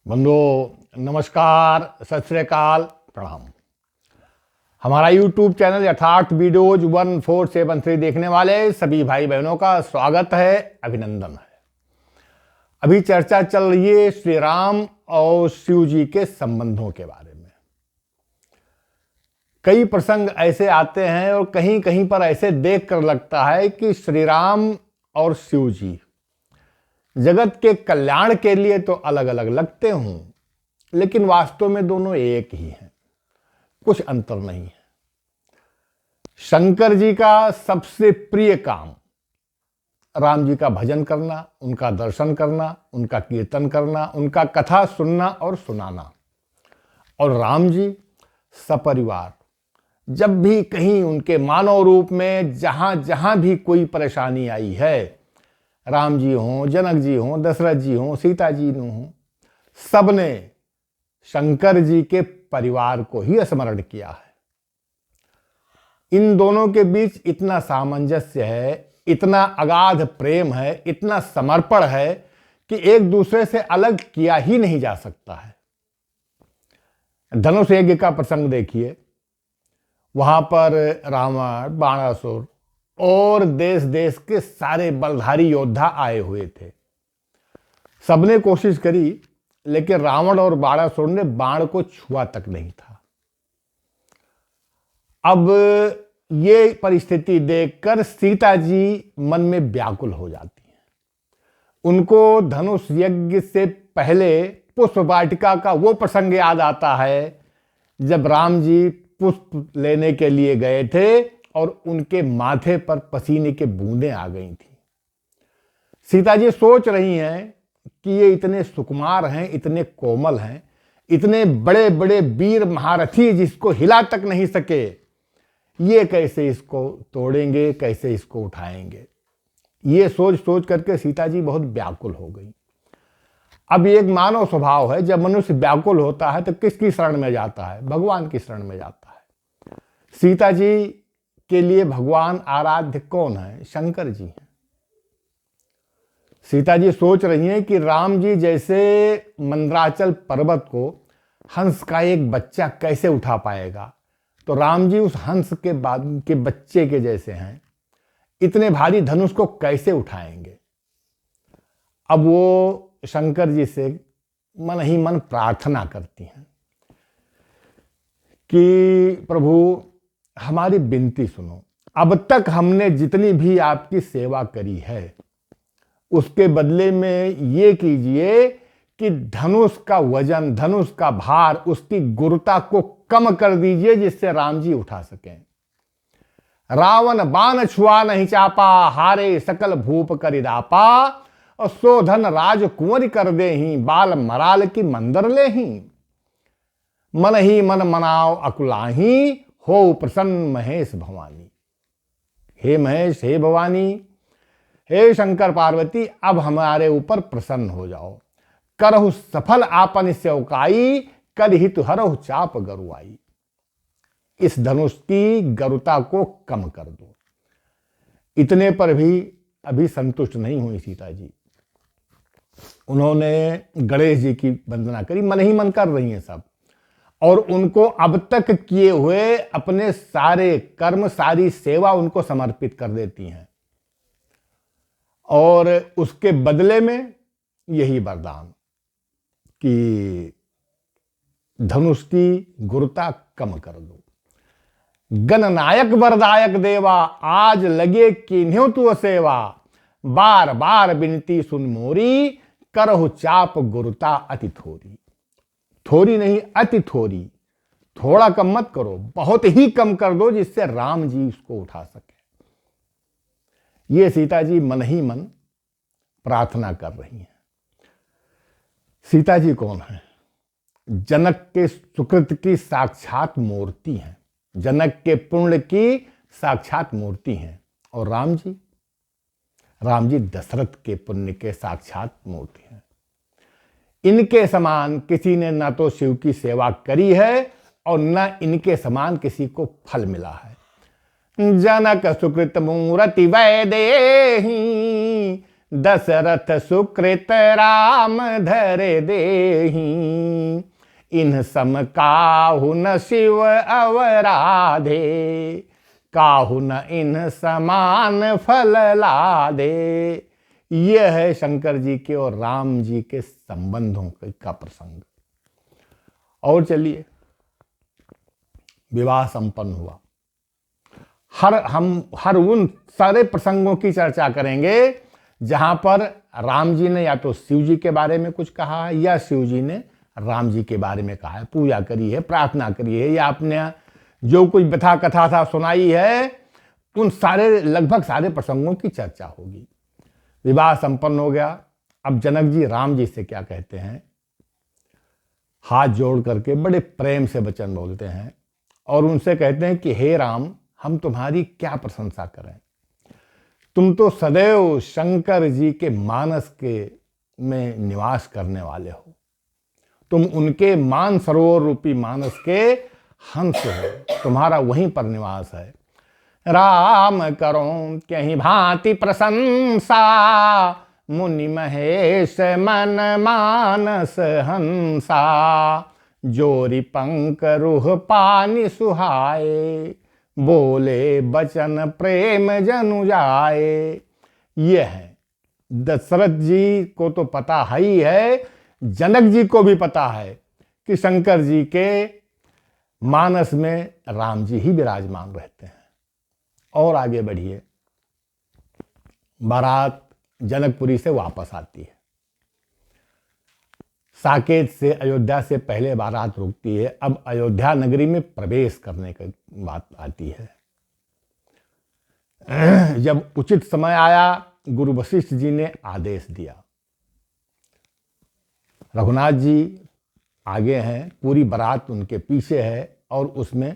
बंधुओं नमस्कार, सत श्री अकाल, प्रणाम। हमारा YouTube चैनल यथार्थ वीडियोज 1473 देखने वाले सभी भाई बहनों का स्वागत है, अभिनंदन है। अभी चर्चा चल रही है श्री राम और शिव जी के संबंधों के बारे में। कई प्रसंग ऐसे आते हैं और कहीं कहीं पर ऐसे देख कर लगता है कि श्री राम और शिव जी जगत के कल्याण के लिए तो अलग अलग लगते हों, लेकिन वास्तव में दोनों एक ही हैं, कुछ अंतर नहीं है। शंकर जी का सबसे प्रिय काम राम जी का भजन करना, उनका दर्शन करना, उनका कीर्तन करना, उनका कथा सुनना और सुनाना। और राम जी सपरिवार जब भी कहीं उनके मानव रूप में जहां जहां भी कोई परेशानी आई है, राम जी हों, जनक जी हों, दशरथ जी हों, सीता जी हों, सबने शंकर जी के परिवार को ही स्मरण किया है। इन दोनों के बीच इतना सामंजस्य है, इतना अगाध प्रेम है, इतना समर्पण है कि एक दूसरे से अलग किया ही नहीं जा सकता है। धनुष यज्ञ का प्रसंग देखिए, वहां पर रावण, बाणासुर और देश देश के सारे बलधारी योद्धा आए हुए थे। सबने कोशिश करी, लेकिन रावण और बाणासुर ने बाण को छुआ तक नहीं था। अब ये परिस्थिति देखकर सीता जी मन में व्याकुल हो जाती हैं। उनको धनुष यज्ञ से पहले पुष्प वाटिका का वो प्रसंग याद आता है जब राम जी पुष्प लेने के लिए गए थे और उनके माथे पर पसीने के बूंदें आ गई थी। सीता जी सोच रही हैं कि ये इतने सुकुमार हैं, इतने कोमल हैं, इतने बड़े बड़े वीर महारथी जिसको हिला तक नहीं सके, ये कैसे इसको तोड़ेंगे, कैसे इसको उठाएंगे। ये सोच सोच करके सीता जी बहुत व्याकुल हो गई। अब एक मानव स्वभाव है, जब मनुष्य व्याकुल होता है तो किसकी शरण में जाता है? भगवान की शरण में जाता है। सीता जी के लिए भगवान आराध्य कौन है? शंकर जी हैं। सीता जी सोच रही हैं कि राम जी जैसे मंदराचल पर्वत को हंस का एक बच्चा कैसे उठा पाएगा, तो राम जी उस हंस के बाद के बच्चे के जैसे हैं, इतने भारी धनुष को कैसे उठाएंगे। अब वो शंकर जी से मन ही मन प्रार्थना करती हैं कि प्रभु हमारी विनती सुनो। अब तक हमने जितनी भी आपकी सेवा करी है, उसके बदले में ये कीजिए कि धनुष का वजन, धनुष का भार, उसकी गुरुता को कम कर दीजिए, जिससे राम जी उठा सकें। रावण बाण छुआ नहीं चापा, हारे सकल भूप करिदापा, और सोधन राज कुंवर कर दे ही, बाल मराल की मंदर ले ही। मन ही मन मनाओ अकुलाही, हो प्रसन्न महेश भवानी। हे महेश, हे भवानी, हे शंकर पार्वती, अब हमारे ऊपर प्रसन्न हो जाओ। करहु सफल आपन सेवकाई, कर हित हरहु चाप गरुआई। इस धनुष की गरुता को कम कर दो। इतने पर भी अभी संतुष्ट नहीं हुई सीता जी। उन्होंने गणेश जी की वंदना करी, मन ही मन कर रही हैं सब, और उनको अब तक किए हुए अपने सारे कर्म, सारी सेवा उनको समर्पित कर देती हैं, और उसके बदले में यही वरदान कि धनुष की गुरुता कम कर दो। गणनायक वरदायक देवा, आज लगे कीन्ह्यो तू सेवा, बार बार विनती सुन मोरी, करहु चाप गुरुता अति थोरी। थोड़ी नहीं, अति थोड़ी। थोड़ा कम मत करो, बहुत ही कम कर दो, जिससे राम जी उसको उठा सके। ये सीता जी मन ही मन प्रार्थना कर रही हैं। सीता जी कौन है? जनक के सुकृत की साक्षात मूर्ति हैं, जनक के पुण्य की साक्षात मूर्ति हैं। और राम जी दशरथ के पुण्य के साक्षात मूर्ति हैं। इनके समान किसी ने न तो शिव की सेवा करी है और न इनके समान किसी को फल मिला है। जनक सुकृत मूर्ति वैदेही, दशरथ सुकृत राम धरे देहि, इन सम काहु न शिव अवराधे, काहु न इन समान फल लादे। यह है शंकर जी के और राम जी के संबंधों का प्रसंग। और चलिए, विवाह संपन्न हुआ। हम हर उन सारे प्रसंगों की चर्चा करेंगे जहां पर राम जी ने या तो शिव जी के बारे में कुछ कहा है या शिव जी ने राम जी के बारे में कहा है, पूजा करी है, प्रार्थना करी है, या आपने जो कुछ व्यथा कथा था सुनाई है, उन सारे लगभग सारे प्रसंगों की चर्चा होगी। विवाह संपन्न हो गया। अब जनक जी राम जी से क्या कहते हैं, हाथ जोड़ करके बड़े प्रेम से वचन बोलते हैं और उनसे कहते हैं कि हे राम, हम तुम्हारी क्या प्रशंसा करें, तुम तो सदैव शंकर जी के मानस के में निवास करने वाले हो, तुम उनके मान सरोवर रूपी मानस के हंस हो, तुम्हारा वहीं पर निवास है। राम करो कहीं भांति प्रशंसा, मुनि महेश मन मानस हंसा, जोरी पंक रूह पानी सुहाए, बोले बचन प्रेम जनु जाए। ये है, दशरथ जी को तो पता ही है, जनक जी को भी पता है कि शंकर जी के मानस में राम जी ही विराजमान रहते हैं। और आगे बढ़िए, बारात जनकपुरी से वापस आती है। साकेत से, अयोध्या से पहले बारात रुकती है। अब अयोध्या नगरी में प्रवेश करने की बात आती है। जब उचित समय आया, गुरु वशिष्ठ जी ने आदेश दिया। रघुनाथ जी आगे हैं, पूरी बारात उनके पीछे है और उसमें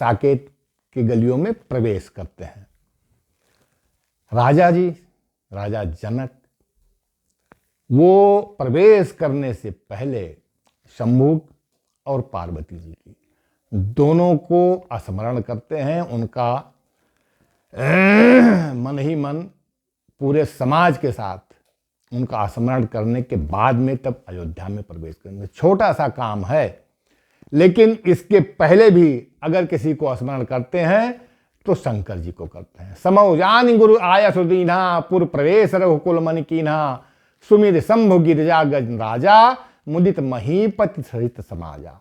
साकेत की गलियों में प्रवेश करते हैं। राजा जी, राजा जनक, वो प्रवेश करने से पहले शंभु और पार्वती जी की दोनों को स्मरण करते हैं। उनका मन ही मन पूरे समाज के साथ उनका स्मरण करने के बाद में तब अयोध्या में प्रवेश करेंगे। छोटा सा काम है, लेकिन इसके पहले भी अगर किसी को स्मरण करते हैं तो शंकर जी को करते हैं। समौ जानि गुरु आया सुदीना, पुर प्रवेश रघुकुल मन कीन्हा, सुमिर शंभु गिरिजा गज राजा, मुदित महीपति सहित समाजा।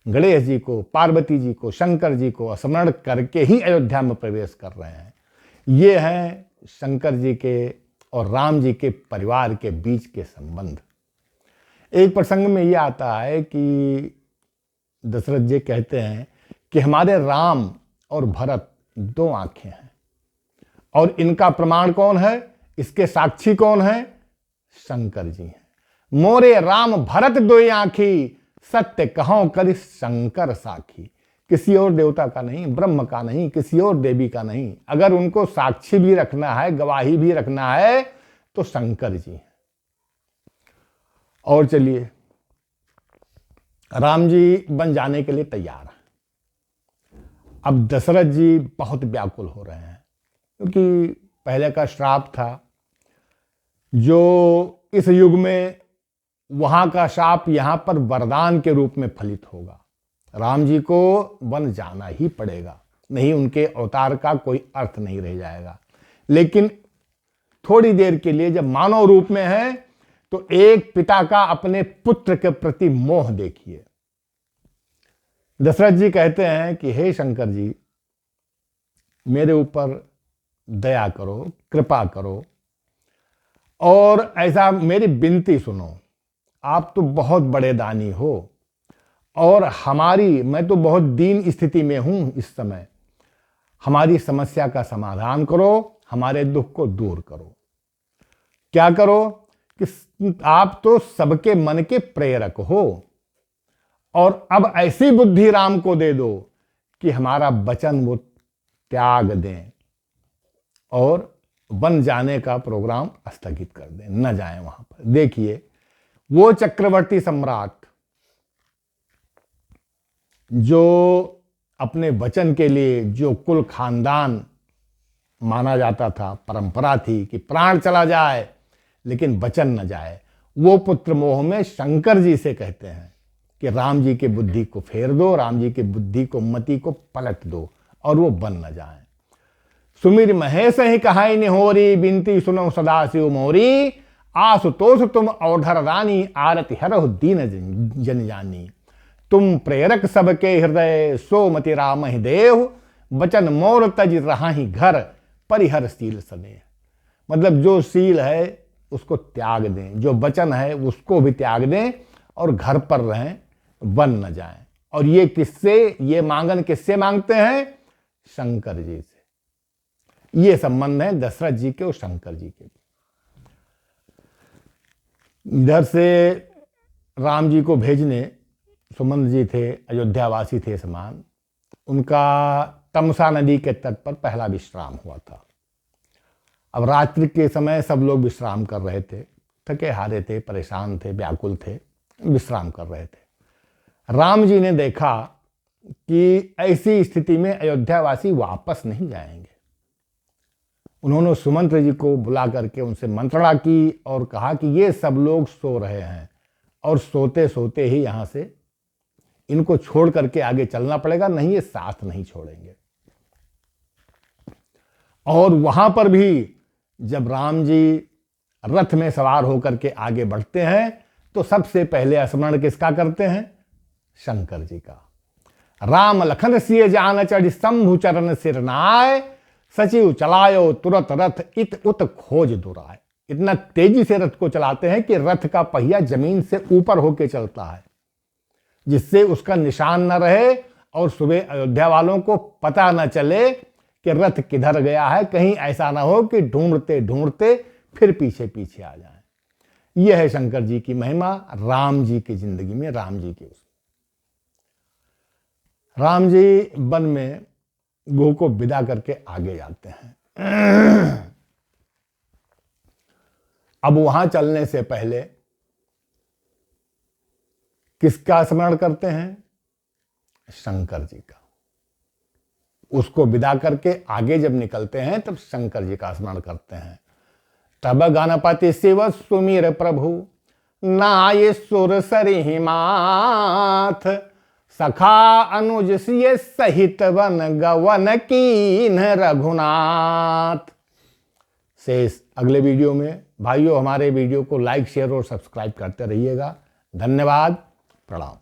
गणेश जी को, पार्वती जी को, शंकर जी को स्मरण करके ही अयोध्या में प्रवेश कर रहे हैं। ये हैं शंकर जी के और राम जी के परिवार के बीच के संबंध। एक प्रसंग में ये आता है कि दशरथ जी कहते हैं कि हमारे राम और भरत दो आंखें हैं, और इनका प्रमाण कौन है, इसके साक्षी कौन है, शंकर जी हैं। मोरे राम भरत दो आंखी, सत्य कहो करि शंकर साखी। किसी और देवता का नहीं, ब्रह्म का नहीं, किसी और देवी का नहीं। अगर उनको साक्षी भी रखना है, गवाही भी रखना है, तो शंकर जी हैं। और चलिए, राम जी बन जाने के लिए तैयार हैं। अब दशरथ जी बहुत व्याकुल हो रहे हैं, क्योंकि पहले का श्राप था, जो इस युग में वहां का शाप यहां पर वरदान के रूप में फलित होगा। राम जी को वन जाना ही पड़ेगा, नहीं उनके अवतार का कोई अर्थ नहीं रह जाएगा। लेकिन थोड़ी देर के लिए जब मानव रूप में है, तो एक पिता का अपने पुत्र के प्रति मोह देखिए। दशरथ जी कहते हैं कि हे शंकर जी, मेरे ऊपर दया करो, कृपा करो, और ऐसा मेरी विनती सुनो। आप तो बहुत बड़े दानी हो, और मैं तो बहुत दीन स्थिति में हूं इस समय। हमारी समस्या का समाधान करो, हमारे दुख को दूर करो। क्या करो कि आप तो सबके मन के प्रेरक हो, और अब ऐसी बुद्धि राम को दे दो कि हमारा वचन वो त्याग दें और वन जाने का प्रोग्राम स्थगित कर दें, न जाएं वहां पर। देखिए, वो चक्रवर्ती सम्राट जो अपने वचन के लिए, जो कुल खानदान माना जाता था, परंपरा थी कि प्राण चला जाए लेकिन वचन न जाए। वो पुत्र मोह में शंकर जी से कहते हैं कि राम जी के बुद्धि को फेर दो, राम जी के बुद्धि को, मति को पलट दो और वो बन न जाए। सुमिर महेश ही कहाई निहोरी, बिनती सुनो सदाशिव मोरी। आशुतोष तुम औढ़र रानी, आरति हरहु दीन जन जानी। तुम प्रेरक सबके हृदय, सोमति राम ही देव। वचन मोर तज रहा ही घर, परिहर सील सनेह। मतलब जो सील है उसको त्याग दें, जो वचन है उसको भी त्याग दें और घर पर रहें, बन न जाएं। और ये किससे, ये मांगन किससे मांगते हैं? शंकर जी से। ये संबंध है दशरथ जी के और शंकर जी के। इधर से राम जी को भेजने सुमंत जी थे, अयोध्यावासी थे समान। उनका तमसा नदी के तट पर पहला विश्राम हुआ था। अब रात्रि के समय सब लोग विश्राम कर रहे थे, थके हारे थे, परेशान थे, व्याकुल थे, विश्राम कर रहे थे। राम जी ने देखा कि ऐसी स्थिति में अयोध्यावासी वापस नहीं जाएंगे। उन्होंने सुमंत जी को बुला करके उनसे मंत्रणा की और कहा कि ये सब लोग सो रहे हैं और सोते सोते ही यहां से इनको छोड़ करके आगे चलना पड़ेगा, नहीं ये साथ नहीं छोड़ेंगे। और वहां पर भी जब राम जी रथ में सवार होकर के आगे बढ़ते हैं तो सबसे पहले स्मरण किसका करते हैं? शंकर जी का। राम लखन सिय जान चढ़, शंभु चरण सिर नाय। सचिव चलायो तुरत रथ, इत उत खोज दुराय। इतना तेजी से रथ को चलाते हैं कि रथ का पहिया जमीन से ऊपर होके चलता है, जिससे उसका निशान न रहे और सुबह अयोध्या वालों को पता न चले कि रथ किधर गया है। कहीं ऐसा ना हो कि ढूंढते ढूंढते फिर पीछे पीछे आ जाए। यह है शंकर जी की महिमा राम जी की जिंदगी में, राम जी की। राम जी वन में गो को विदा करके आगे जाते हैं। अब वहां चलने से पहले किसका स्मरण करते हैं? शंकर जी का। उसको विदा करके आगे जब निकलते हैं तब शंकर जी का स्मरण करते हैं। तब गणपति शिव सुमिर प्रभु, नाय सुर सरिहि माथ। सखा अनुज सिय सहित वन गवन कीन रघुनाथ। शेष अगले वीडियो में। भाइयों, हमारे वीडियो को लाइक, शेयर और सब्सक्राइब करते रहिएगा। धन्यवाद, प्रणाम।